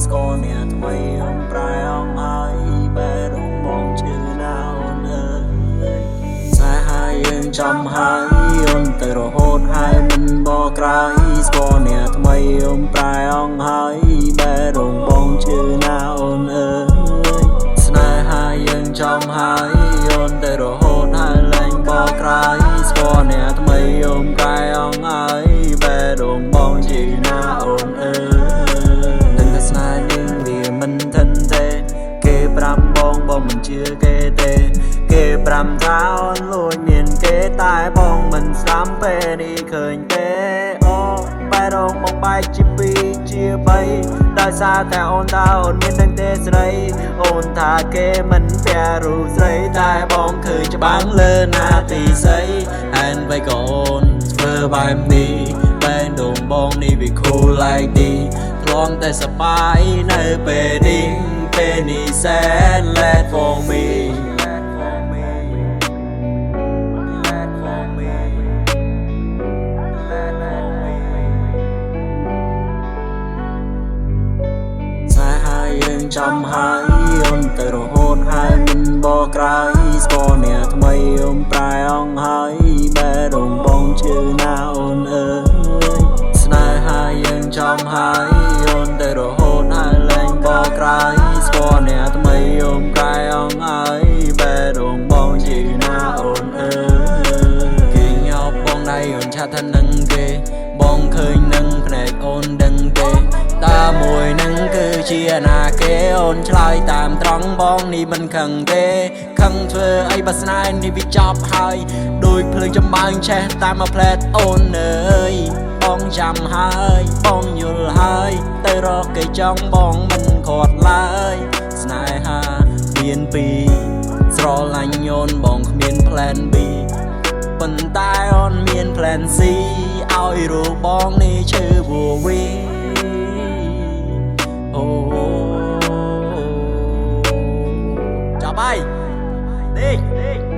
ស្គាល់អ្នកថ្មីអូនប្រែអងហើយបែររងបងជឿណាអូនអើយខ្សែហើយយើងចំហើយអូនទៅរហូតហើយមិនបកក្រោយស្គាល់អ្នកថ្មីអូនប្រែអងហើយបែររងបងជឿណាអូនអើយស្នេហាយើងចំហើយអូនទៅរហូតហើយលែងបកក្រោយស្គាល់អ្នកថ្មីអូនប្រែអងហើយបែររងបងជឿណាអូនអើយស្នេហ៍នេះវាមិនធិនទេគេប្រាំបងមិនជឿគេទេគេប្រាំថាអូនលួចមានគេតែបងមិនស្ដាប់ពេលនេះឃើញទេអូបែររងបងបែកជាពីរជាបីដោយសារតែអូនថាអូនមានដឹងទេស្រីអូនថាគេមិនពាក់រូបស្រីតែបងឃើញច្បាស់លើណាទីស្អីហេតុអ្វីក៏អូនធ្វើបែបនេះបែរដងបងនេះវា cool like thisធ្លាប់តែសប្បាយនៅពេលនេះសែន let for me យើងចំហើយអូនទៅរហូតហើយមិនបកក្រោយស្គាល់អ្នកថ្មីអូនប្រែអងហើយបែររងបងជឿណាអូនអើយស្នេហាយើងចំហើយអូនទៅរហូតហើយលែងបកក្រោយស្គាល់អ្នកថ្មីអូនប្រែអងហើយបែររងបងជឿណាអូនអើយគេញ៉ោបងដៃអូនឆាត់ថានឹងគេបងឃើញនឹងភ្នែកអូនដឹងទេតាមួយនឹងគឺជាណាគេអូនឆ្លើយតាមត្រង់បងនេះមិនខឹងទេខឹងធ្វើអីបើស្នេហ៍នេះវាចប់ហើយដូចភ្លើងចំបើងឆេះតាមមួយផ្លែតអូនអើយបងចាំហើយបងយល់ហើយទៅរកគេចង់បងមិនខាត់ឡើយស្នេហាមានពីរស្រឡាញ់អូនបងគ្មាន plan B ប៉ុន្តែអូនមាន plan C ឲ្យរូបបងនេះឈឺវវីអូចាប់ហើយនេះ